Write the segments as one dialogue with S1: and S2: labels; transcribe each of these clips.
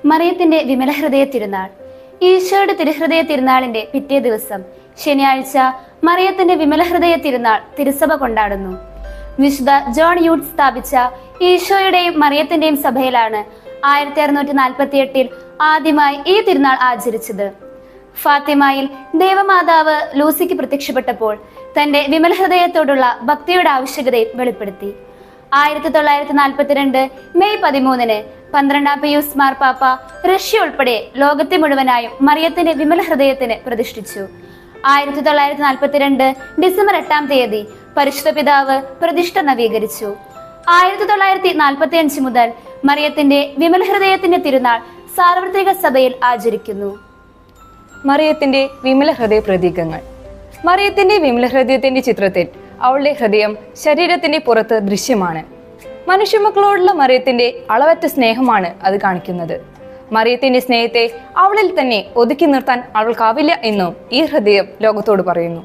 S1: മറിയത്തിന്റെ വിമലഹൃദയ തിരുനാൾ. ഈശോയുടെ തിരുഹൃദയ തിരുനാളിന്റെ പിറ്റേ ദിവസം ശനിയാഴ്ച മറിയത്തിന്റെ വിമലഹൃദയ തിരുനാൾ തിരുസഭ കൊണ്ടാടുന്നു. വിശുദ്ധ ജോൺ യൂട്ട് സ്ഥാപിച്ച ഈശോയുടെയും മറിയത്തിന്റെയും സഭയിലാണ് 1648 ആദ്യമായി ഈ തിരുനാൾ ആചരിച്ചത്. ഫാത്തിമയിൽ ദേവമാതാവ് ലൂസിക്ക് പ്രത്യക്ഷപ്പെട്ടപ്പോൾ തന്റെ വിമലഹൃദയത്തോടുള്ള ഭക്തിയുടെ ആവശ്യകതയെ വെളിപ്പെടുത്തി. 1942 മെയ് 13 12ാം പിയൂസ് മാർപ്പാപ്പ റഷ്യ ഉൾപ്പെടെ ലോകത്തെ മുഴുവനായും മറിയത്തിന്റെ വിമലഹൃദയത്തിന് പ്രതിഷ്ഠിച്ചു. 1942 ഡിസംബർ 8 പരിശുദ്ധ പിതാവ് പ്രതിഷ്ഠ നവീകരിച്ചു. 1945 മുതൽ മറിയത്തിന്റെ വിമലഹൃദയത്തിന്റെ തിരുനാൾ സാർവത്രിക സഭയിൽ ആചരിക്കുന്നു.
S2: മറിയത്തിന്റെ വിമലഹൃദയ പ്രതീകങ്ങൾ. മറിയത്തിന്റെ വിമലഹൃദയത്തിന്റെ ചിത്രത്തിൽ അവളുടെ ഹൃദയം ശരീരത്തിന്റെ പുറത്ത് ദൃശ്യമാണ്. മനുഷ്യമക്കളോടുള്ള മറിയത്തിന്റെ അളവറ്റ സ്നേഹമാണ് അത് കാണിക്കുന്നത്. മറിയത്തിന്റെ സ്നേഹത്തെ അവളിൽ തന്നെ ഒതുക്കി നിർത്താൻ അവൾക്കാവില്ല എന്നും ഈ ഹൃദയം ലോകത്തോട് പറയുന്നു.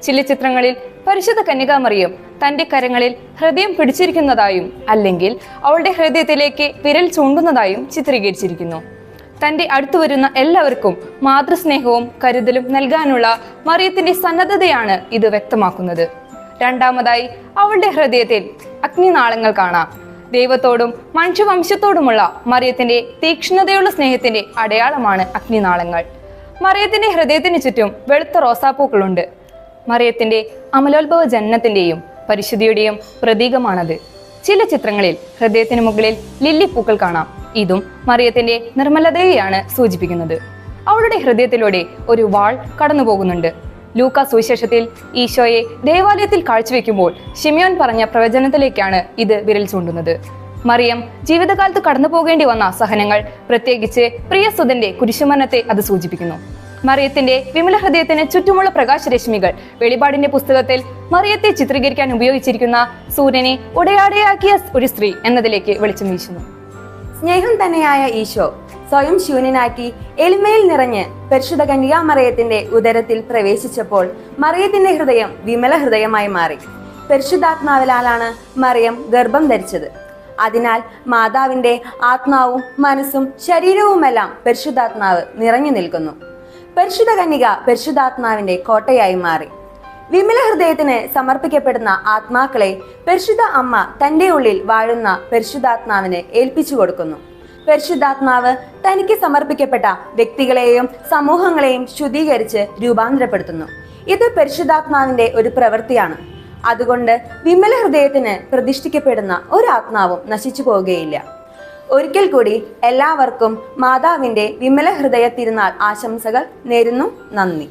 S2: ചില ചിത്രങ്ങളിൽ പരിശുദ്ധ കന്യകാമറിയം തന്റെ കരങ്ങളിൽ ഹൃദയം പിടിച്ചിരിക്കുന്നതായും അല്ലെങ്കിൽ അവളുടെ ഹൃദയത്തിലേക്ക് വിരൽ ചൂണ്ടുന്നതായും ചിത്രീകരിച്ചിരിക്കുന്നു. തന്റെ അടുത്തു വരുന്ന എല്ലാവർക്കും മാതൃസ്നേഹവും കരുതലും നൽകാനുള്ള മറിയത്തിന്റെ സന്നദ്ധതയാണ് ഇത് വ്യക്തമാക്കുന്നത്. രണ്ടാമതായി, അവളുടെ ഹൃദയത്തിൽ അഗ്നിനാളങ്ങൾ കാണാം. ദൈവത്തോടും മനുഷ്യവംശത്തോടുമുള്ള മറിയത്തിന്റെ തീക്ഷ്ണതയുള്ള സ്നേഹത്തിന്റെ അടയാളമാണ് അഗ്നിനാളങ്ങൾ. മറിയത്തിന്റെ ഹൃദയത്തിന് ചുറ്റും വെളുത്ത റോസാപ്പൂക്കളുണ്ട്. മറിയത്തിന്റെ അമലോത്ഭവ ജനനത്തിന്റെയും പരിശുദ്ധിയുടെയും പ്രതീകമാണത്. ചില ചിത്രങ്ങളിൽ ഹൃദയത്തിന് മുകളിൽ ലില്ലിപ്പൂക്കൾ കാണാം. ഇതും മറിയത്തിന്റെ നിർമ്മലതയെയാണ് സൂചിപ്പിക്കുന്നത്. അവളുടെ ഹൃദയത്തിലൂടെ ഒരു വാൾ കടന്നു പോകുന്നുണ്ട്. ലൂക്കാ സുവിശേഷത്തിൽ ഈശോയെ ദേവാലയത്തിൽ കാഴ്ചവെക്കുമ്പോൾ ശിമിയോൻ പറഞ്ഞ പ്രവചനത്തിലേക്കാണ് ഇത് വിരൽ ചൂണ്ടുന്നത്. മറിയം ജീവിതകാലത്ത് കടന്നു പോകേണ്ടി വന്ന സഹനങ്ങൾ, പ്രത്യേകിച്ച് പ്രിയസുതന്റെ കുരിശുമരണത്തെ അത് സൂചിപ്പിക്കുന്നു. മറിയത്തിന്റെ വിമല ഹൃദയത്തിന് ചുറ്റുമുള്ള പ്രകാശരശ്മികൾ വെളിപാടിന്റെ പുസ്തകത്തിൽ മറിയത്തെ ചിത്രീകരിക്കാൻ ഉപയോഗിച്ചിരിക്കുന്ന സൂര്യനെ ഉടയാടയാക്കിയ ഒരു സ്ത്രീ എന്നതിലേക്ക് വെളിച്ചം വീശുന്നു.
S3: സ്നേഹം തന്നെയായ ഈശോ സ്വയം ശൂന്യനാക്കി എളിമയിൽ നിറഞ്ഞ് പരിശുദ്ധ കന്യകാമറിയത്തിന്റെ ഉദരത്തിൽ പ്രവേശിച്ചപ്പോൾ മറിയത്തിന്റെ ഹൃദയം വിമല ഹൃദയമായി മാറി. പരിശുദ്ധാത്മാവിലാലാണ് മറിയം ഗർഭം ധരിച്ചത്. അതിനാൽ മാതാവിന്റെ ആത്മാവും മനസ്സും ശരീരവുമെല്ലാം പരിശുദ്ധാത്മാവ് നിറഞ്ഞു നിൽക്കുന്നു. പരിശുദ്ധ കന്യക പരിശുദ്ധാത്മാവിന്റെ കോട്ടയായി മാറി. വിമല ഹൃദയത്തിന് സമർപ്പിക്കപ്പെടുന്ന ആത്മാക്കളെ പരിശുദ്ധ അമ്മ തന്റെ ഉള്ളിൽ വാഴുന്ന പരിശുദ്ധാത്മാവിന് ഏൽപ്പിച്ചു കൊടുക്കുന്നു. പരിശുദ്ധാത്മാവ് തനിക്ക് സമർപ്പിക്കപ്പെട്ട വ്യക്തികളെയും സമൂഹങ്ങളെയും ശുദ്ധീകരിച്ച് രൂപാന്തരപ്പെടുത്തുന്നു. ഇത് പരിശുദ്ധാത്മാവിന്റെ ഒരു പ്രവൃത്തിയാണ്. അതുകൊണ്ട് വിമല ഹൃദയത്തിന് പ്രതിഷ്ഠിക്കപ്പെടുന്ന ഒരു ആത്മാവും നശിച്ചു പോവുകയില്ല. ഒരിക്കൽ കൂടി എല്ലാവർക്കും മാതാവിന്റെ വിമല ഹൃദയ തിരുനാൾ ആശംസകൾ നേരുന്നു. നന്ദി.